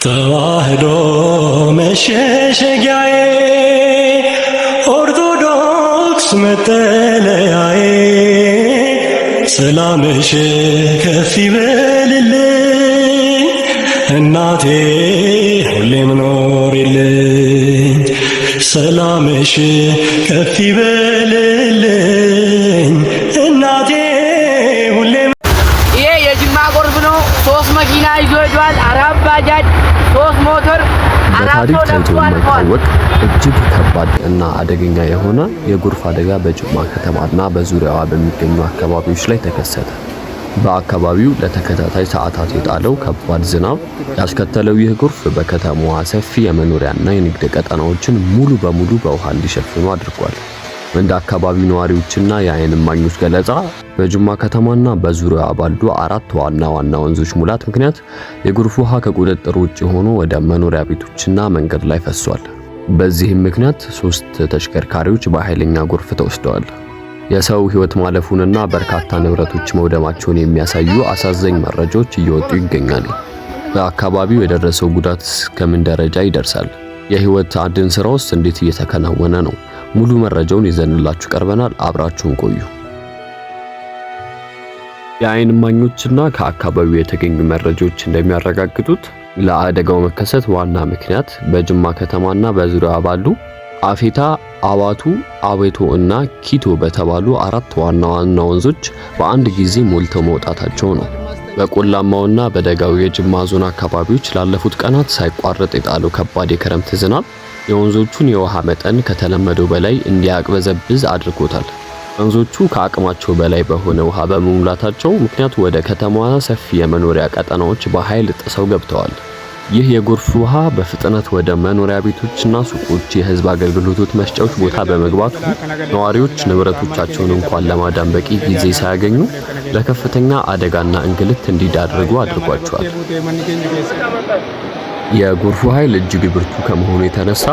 ተዋህዶ መሸሸጊያዬ ኦርቶዶክስ መጠለያዬ ሰላምሽ ከፍ ይበልልኝ እናቴ ሁሌም ኖሪልኝ ሰላምሽ ከፍ ይበልልኝ እናቴ ሁሌም። ይሄ የጅማ ጎርፍ ነው። 3 መኪና ይዞ ሄዷል። 4 ባጃጅ፣ 3 ሞተር፣ በታሪክ ታይቶ የማይታወቅ እጅግ ከባድ እና አደገኛ የሆነ የጎርፍ አደጋ በጅማ ከተማና በዙሪያዋ በሚገኙ አካባቢዎች ላይ ተከሰተ። በአካባቢው ለተከታታይ ሰዓታት የጣለው ከባድ ዝናብ ያስከተለው ይህ ጎርፍ በከተማዋ ሰፊ የመኖሪያና የንግድ ቀጠናዎችን ሙሉ በሙሉ በውሃ እንዲሸፍኑ አድርጓል። እንደ አካባቢው ነዋሪዎችና የዓይን እማኞች ገለጻ በጅማ ከተማና በዙሪያዋ ባሉ 4 ዋና ዋና ወንዞች ሙላት ምክንያት የጎርፍ ውሃ ከቁጥጥር ውጭ ሆኖ ወደ መኖሪያ ቤቶችና መንገድ ላይ ፈሷል። በዚህም ምክንያት 3 ተሽከርካሪዎች በኃይለኛ ጎርፍ ተወስደዋል። የሰው ሕይወት ማለፉንና በርካታ ንብረቶች መውደማቸውን የሚያሳዩ አሳዛኝ መረጃዎች እየወጡ ይገኛሉ። በአካባቢው የደረሰው ጉዳት እስከምን ደረጃ ይደርሳል? የሕይወት አድን ስራውስ እንዴት እየተከናወነ ነው? ሙሉ መረጃውን ይዘንላችሁ ቀርበናል። አብራችሁን ቆዩ። የዓይን እማኞችና ከአካባቢው የተገኙ መረጃዎች እንደሚያረጋግጡት ለአደጋው መከሰት ዋና ምክንያት በጅማ ከተማና በዙሪያዋ ባሉ አፌታ፣ አዋቱ፣ አቤቶ እና ኪቶ በተባሉ 4 ዋና ዋና ወንዞች በአንድ ጊዜ ሞልተው መውጣታቸው ነው። በቆላማውና በደጋው የጅማ ዞን አካባቢዎች ላለፉት ቀናት ሳይቋረጥ የጣለው ከባድ የክረምት ዝናብ የወንዞቹን የውሃ መጠን ከተለመደው በላይ እንዲያቅበዘብዝ አድርጎታል። ወንዞቹ ከአቅማቸው በላይ በሆነ ውሃ በመሙላታቸው ምክንያት ወደ ከተማዋ ሰፊ የመኖሪያ ቀጠናዎች በኃይል ጥሰው ገብተዋል። ይህ የጎርፍ ውሃ በፍጥነት ወደ መኖሪያ ቤቶችና ሱቆች፣ የህዝብ አገልግሎቶች መስጫዎች ቦታ በመግባቱ ነዋሪዎች ንብረቶቻቸውን እንኳን ለማዳን በቂ ጊዜ ሳያገኙ ለከፍተኛ አደጋና እንግልት እንዲዳረጉ አድርጓቸዋል። የጎርፉ ኃይል እጅግ ብርቱ ከመሆኑ የተነሳ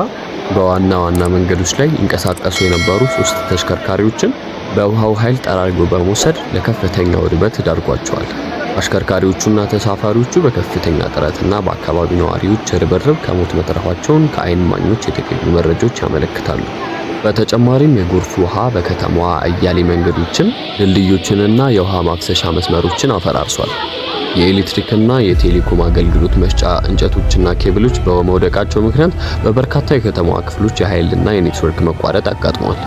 በዋና ዋና መንገዶች ላይ ይንቀሳቀሱ የነበሩ 3 ተሽከርካሪዎችን በውሃው ኃይል ጠራርጎ በመውሰድ ለከፍተኛ ውድመት ዳርጓቸዋል። አሽከርካሪዎቹና ተሳፋሪዎቹ በከፍተኛ ጥረትና በአካባቢው ነዋሪዎች ርብርብ ከሞት መትረፋቸውን ከዓይን እማኞች የተገኙ መረጃዎች ያመለክታሉ። በተጨማሪም የጎርፍ ውሃ በከተማዋ አያሌ መንገዶችን፣ ድልድዮችንና የውሃ ማፍሰሻ መስመሮችን አፈራርሷል። የኤሌክትሪክና የቴሌኮም አገልግሎት መስጫ እንጨቶችና ኬብሎች በመውደቃቸው ምክንያት በበርካታ የከተማዋ ክፍሎች የኃይልና የኔትወርክ መቋረጥ አጋጥሟል።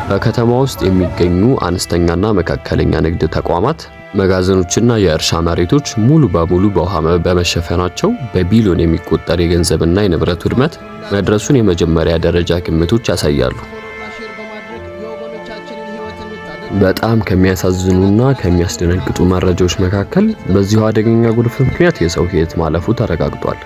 በከተማ ውስጥ የሚገኙ አነስተኛና መካከለኛ ንግድ ተቋማት፣ መጋዘኖችና የእርሻ መሬቶች ሙሉ በሙሉ በውሃ በመሸፈናቸው በቢሊዮን የሚቆጠር የገንዘብና የንብረት ውድመት መድረሱን የመጀመሪያ ደረጃ ግምቶች ያሳያሉ። በጣም ከሚያሳዝኑና ከሚያስደነግጡ መረጃዎች መካከል በዚሁ አደገኛ ጎርፍ ምክንያት የሰው ሕይወት ማለፉ ተረጋግጧል።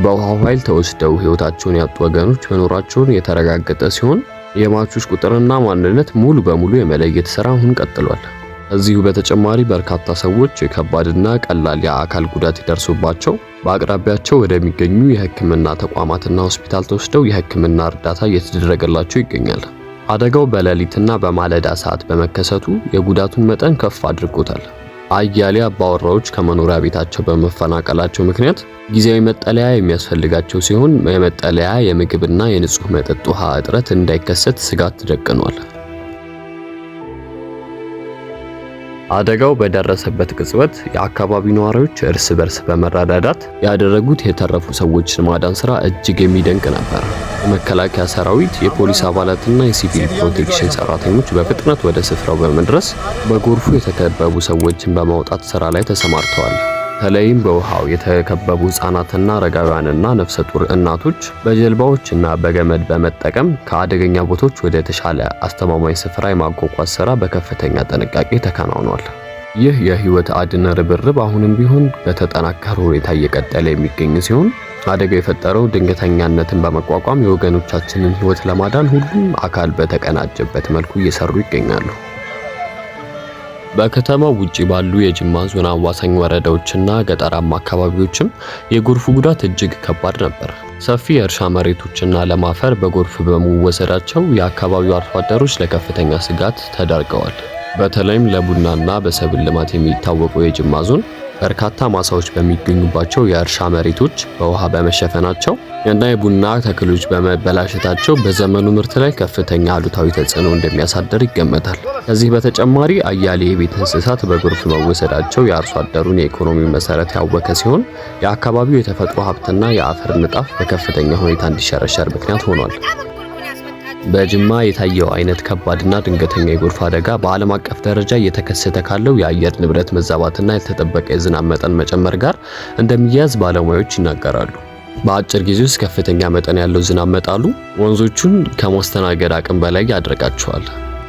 በውሃው ኃይል ተወስደው ሕይወታቸውን ያጡ ወገኖች መኖራቸውን የተረጋገጠ ሲሆን የሟቾች ቁጥርና ማንነት ሙሉ በሙሉ የመለየት ሥራ አሁን ቀጥሏል። እዚሁ በተጨማሪ በርካታ ሰዎች የከባድና ቀላል የአካል ጉዳት ደርሶባቸው በአቅራቢያቸው ወደሚገኙ የሕክምና ተቋማትና ሆስፒታል ተወስደው የሕክምና እርዳታ እየተደረገላቸው ይገኛል። አደጋው በሌሊትና በማለዳ ሰዓት በመከሰቱ የጉዳቱን መጠን ከፍ አድርጎታል። አያሌ አባወራዎች ከመኖሪያ ቤታቸው በመፈናቀላቸው ምክንያት ጊዜያዊ መጠለያ የሚያስፈልጋቸው ሲሆን የመጠለያ፣ የምግብና የንጹህ መጠጥ ውሃ እጥረት እንዳይከሰት ስጋት ተደቅኗል። አደጋው በደረሰበት ቅጽበት የአካባቢው ነዋሪዎች እርስ በርስ በመረዳዳት ያደረጉት የተረፉ ሰዎችን ማዳን ስራ እጅግ የሚደንቅ ነበር። የመከላከያ ሰራዊት፣ የፖሊስ አባላትና የሲቪል ፕሮቴክሽን ሰራተኞች በፍጥነት ወደ ስፍራው በመድረስ በጎርፉ የተከበቡ ሰዎችን በማውጣት ስራ ላይ ተሰማርተዋል። በተለይም በውሃው የተከበቡ ህጻናትና አረጋውያንና ነፍሰ ጡር እናቶች በጀልባዎችና በገመድ በመጠቀም ከአደገኛ ቦታዎች ወደ ተሻለ አስተማማኝ ስፍራ የማጓጓዝ ስራ በከፍተኛ ጥንቃቄ ተከናውኗል። ይህ የህይወት አድን ርብርብ አሁንም ቢሆን በተጠናከረ ሁኔታ እየቀጠለ የሚገኝ ሲሆን አደጋው የፈጠረው ድንገተኛነትን በመቋቋም የወገኖቻችንን ህይወት ለማዳን ሁሉም አካል በተቀናጀበት መልኩ እየሰሩ ይገኛሉ። በከተማው ውጪ ባሉ የጅማ ዞን አዋሳኝ ወረዳዎችና ገጠራማ አካባቢዎችም የጎርፉ ጉዳት እጅግ ከባድ ነበር። ሰፊ የእርሻ መሬቶችና ለም አፈር በጎርፍ በመወሰዳቸው የአካባቢው አርሶ አደሮች ለከፍተኛ ስጋት ተዳርገዋል። በተለይም ለቡናና በሰብል ልማት የሚታወቀው የጅማ ዞን በርካታ ማሳዎች በሚገኙባቸው የእርሻ መሬቶች በውሃ በመሸፈናቸው እና የቡና ተክሎች በመበላሸታቸው በዘመኑ ምርት ላይ ከፍተኛ አሉታዊ ተጽዕኖ እንደሚያሳድር ይገመታል። ከዚህ በተጨማሪ አያሌ የቤት እንስሳት በጎርፍ መወሰዳቸው የአርሶ አደሩን የኢኮኖሚ መሰረት ያወከ ሲሆን የአካባቢው የተፈጥሮ ሀብትና የአፈር ንጣፍ በከፍተኛ ሁኔታ እንዲሸረሸር ምክንያት ሆኗል። በጅማ የታየው አይነት ከባድና ድንገተኛ የጎርፍ አደጋ በዓለም አቀፍ ደረጃ እየተከሰተ ካለው የአየር ንብረት መዛባትና ያልተጠበቀ የዝናብ መጠን መጨመር ጋር እንደሚያያዝ ባለሙያዎች ይናገራሉ። በአጭር ጊዜ ውስጥ ከፍተኛ መጠን ያለው ዝናብ መጣሉ ወንዞቹን ከማስተናገድ አቅም በላይ ያደርጋቸዋል።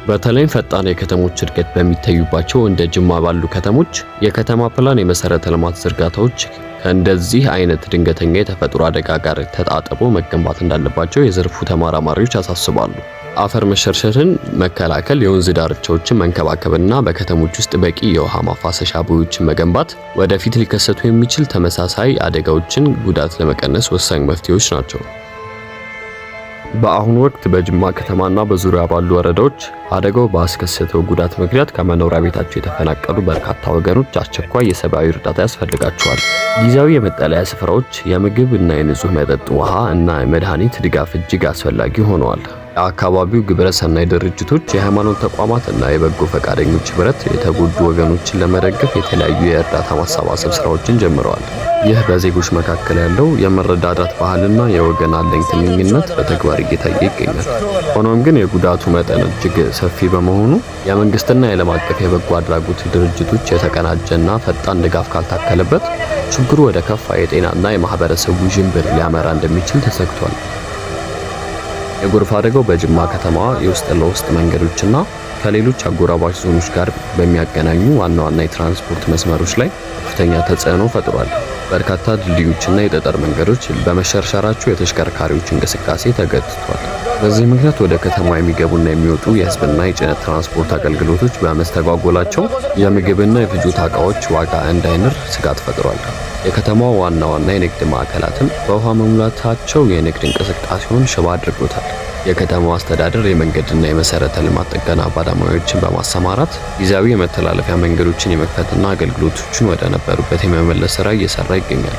በተለይም ፈጣን የከተሞች እድገት በሚታዩባቸው እንደ ጅማ ባሉ ከተሞች የከተማ ፕላን የመሰረተ ልማት ዝርጋታዎች ከእንደዚህ አይነት ድንገተኛ የተፈጥሮ አደጋ ጋር ተጣጥቦ መገንባት እንዳለባቸው የዘርፉ ተመራማሪዎች ያሳስባሉ። አፈር መሸርሸርን መከላከል፣ የወንዝ ዳርቻዎችን መንከባከብና በከተሞች ውስጥ በቂ የውሃ ማፋሰሻ ቦዮችን መገንባት ወደፊት ሊከሰቱ የሚችል ተመሳሳይ አደጋዎችን ጉዳት ለመቀነስ ወሳኝ መፍትሄዎች ናቸው። በአሁኑ ወቅት በጅማ ከተማና በዙሪያ ባሉ ወረዳዎች አደጋው ባስከሰተው ጉዳት ምክንያት ከመኖሪያ ቤታቸው የተፈናቀሉ በርካታ ወገኖች አስቸኳይ የሰብአዊ እርዳታ ያስፈልጋቸዋል። ጊዜያዊ የመጠለያ ስፍራዎች፣ የምግብ እና የንጹህ መጠጥ ውሃ እና የመድኃኒት ድጋፍ እጅግ አስፈላጊ ሆነዋል። የአካባቢው ግብረ ሰናይ ድርጅቶች፣ የሃይማኖት ተቋማት እና የበጎ ፈቃደኞች ህብረት የተጎዱ ወገኖችን ለመደገፍ የተለያዩ የእርዳታ ማሰባሰብ ስራዎችን ጀምረዋል። ይህ በዜጎች መካከል ያለው የመረዳዳት ባህልና የወገን አለኝታነት በተግባር እየታየ ይገኛል። ሆኖም ግን የጉዳቱ መጠን እጅግ ሰፊ በመሆኑ የመንግስትና የዓለም አቀፍ የበጎ አድራጎት ድርጅቶች የተቀናጀና ፈጣን ድጋፍ ካልታከለበት ችግሩ ወደ ከፋ የጤናና የማህበረሰቡ ውዥንብር ሊያመራ እንደሚችል ተሰግቷል። የጎርፍ አደጋው በጅማ ከተማ የውስጥ ለውስጥ መንገዶችና ከሌሎች አጎራባች ዞኖች ጋር በሚያገናኙ ዋና ዋና የትራንስፖርት መስመሮች ላይ ከፍተኛ ተጽዕኖ ፈጥሯል። በርካታ ድልድዮችና የጠጠር መንገዶች በመሸርሸራቸው የተሽከርካሪዎች እንቅስቃሴ ተገድቷል። በዚህ ምክንያት ወደ ከተማ የሚገቡና የሚወጡ የህዝብና የጭነት ትራንስፖርት አገልግሎቶች በመስተጓጎላቸው የምግብና የፍጆታ ዕቃዎች ዋጋ እንዳይንር ስጋት ፈጥሯል። የከተማው ዋና ዋና የንግድ ማዕከላትም በውሃ መሙላታቸው የንግድ እንቅስቃሴውን ሽባ አድርጎታል። የከተማው አስተዳደር የመንገድና የመሰረተ ልማት ጥገና ባለሙያዎችን በማሰማራት ጊዜያዊ የመተላለፊያ መንገዶችን የመክፈትና አገልግሎቶችን ወደ ነበሩበት የመመለስ ስራ እየሰራ ይገኛል።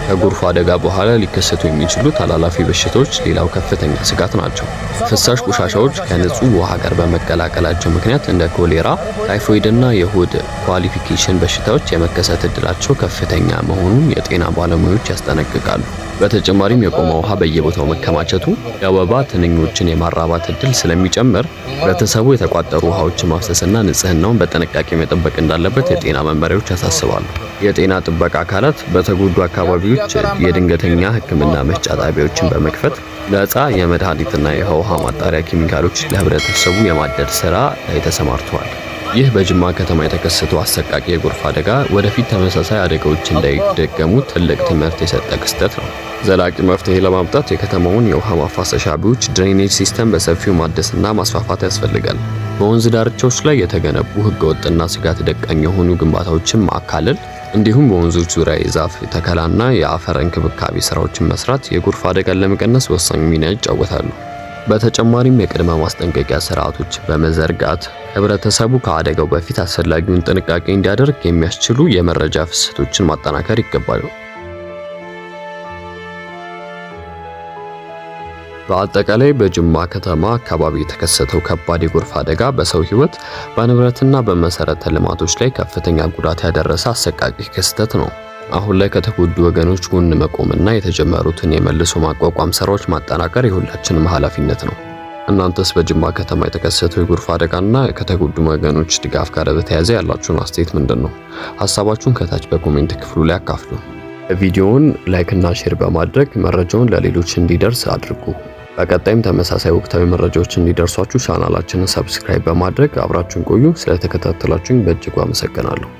ከጎርፍ አደጋ በኋላ ሊከሰቱ የሚችሉ ተላላፊ በሽታዎች ሌላው ከፍተኛ ስጋት ናቸው። ፍሳሽ ቆሻሻዎች ከንጹህ ውሃ ጋር በመቀላቀላቸው ምክንያት እንደ ኮሌራ፣ ታይፎይድና የሆድ ኳሊፊኬሽን በሽታዎች የመከሰት እድላቸው ከፍተኛ መሆኑን የጤና ባለሙያዎች ያስጠነቅቃሉ። በተጨማሪም የቆመ ውሃ በየቦታው መከማቸቱ የወባ ትንኞችን የማራባት እድል ስለሚጨምር ህብረተሰቡ የተቋጠሩ ውሃዎችን ማፍሰስና ንጽህናውን በጥንቃቄ መጠበቅ እንዳለበት የጤና መመሪያዎች ያሳስባሉ። የጤና ጥበቃ አካላት በተጎዱ አካባቢዎች የድንገተኛ ሕክምና መስጫ ጣቢያዎችን በመክፈት ነፃ የመድኃኒትና የውሃ ማጣሪያ ኬሚካሎች ለህብረተሰቡ የማደል ስራ ላይ ተሰማርተዋል። ይህ በጅማ ከተማ የተከሰተው አሰቃቂ የጎርፍ አደጋ ወደፊት ተመሳሳይ አደጋዎች እንዳይደገሙ ትልቅ ትምህርት የሰጠ ክስተት ነው። ዘላቂ መፍትሄ ለማምጣት የከተማውን የውሃ ማፋሰሻ ቦዮች ድሬኔጅ ሲስተም በሰፊው ማደስና ማስፋፋት ያስፈልጋል። በወንዝ ዳርቻዎች ላይ የተገነቡ ህገወጥና ስጋት ደቃኝ የሆኑ ግንባታዎችን ማካለል እንዲሁም በወንዞች ዙሪያ የዛፍ ተከላና የአፈር እንክብካቤ ስራዎችን መስራት የጎርፍ አደጋን ለመቀነስ ወሳኝ ሚና ይጫወታሉ። በተጨማሪም የቅድመ ማስጠንቀቂያ ስርዓቶች በመዘርጋት ህብረተሰቡ ከአደጋው በፊት አስፈላጊውን ጥንቃቄ እንዲያደርግ የሚያስችሉ የመረጃ ፍሰቶችን ማጠናከር ይገባል። በአጠቃላይ በጅማ ከተማ አካባቢ የተከሰተው ከባድ የጎርፍ አደጋ በሰው ህይወት፣ በንብረትና በመሰረተ ልማቶች ላይ ከፍተኛ ጉዳት ያደረሰ አሰቃቂ ክስተት ነው። አሁን ላይ ከተጎዱ ወገኖች ጎን መቆምና የተጀመሩትን የመልሶ ማቋቋም ስራዎች ማጠናከር የሁላችንም ኃላፊነት ነው። እናንተስ በጅማ ከተማ የተከሰተው የጎርፍ አደጋና ከተጎዱ ወገኖች ድጋፍ ጋር በተያያዘ ያላችሁን አስተያየት ምንድነው? ሀሳባችሁን ከታች በኮሜንት ክፍሉ ላይ አካፍሉ። ቪዲዮውን ላይክ እና ሼር በማድረግ መረጃውን ለሌሎች እንዲደርስ አድርጉ። በቀጣይም ተመሳሳይ ወቅታዊ መረጃዎች እንዲደርሷችሁ ቻናላችንን ሰብስክራይብ በማድረግ አብራችሁን ቆዩ። ስለተከታተላችሁኝ በእጅጉ አመሰግናለሁ።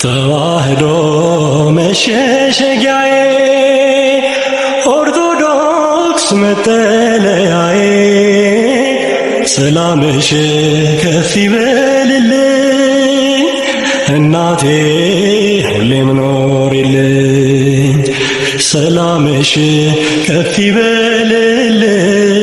ተዋህዶ መሸሸጊያዬ ኦርቶዶክስ መጠለያዬ ሰላምሽ ከፍ ይበልልኝ እናቴ ሁሌም ኖሪልኝ ሰላምሽ ከፍ ይበልልኝ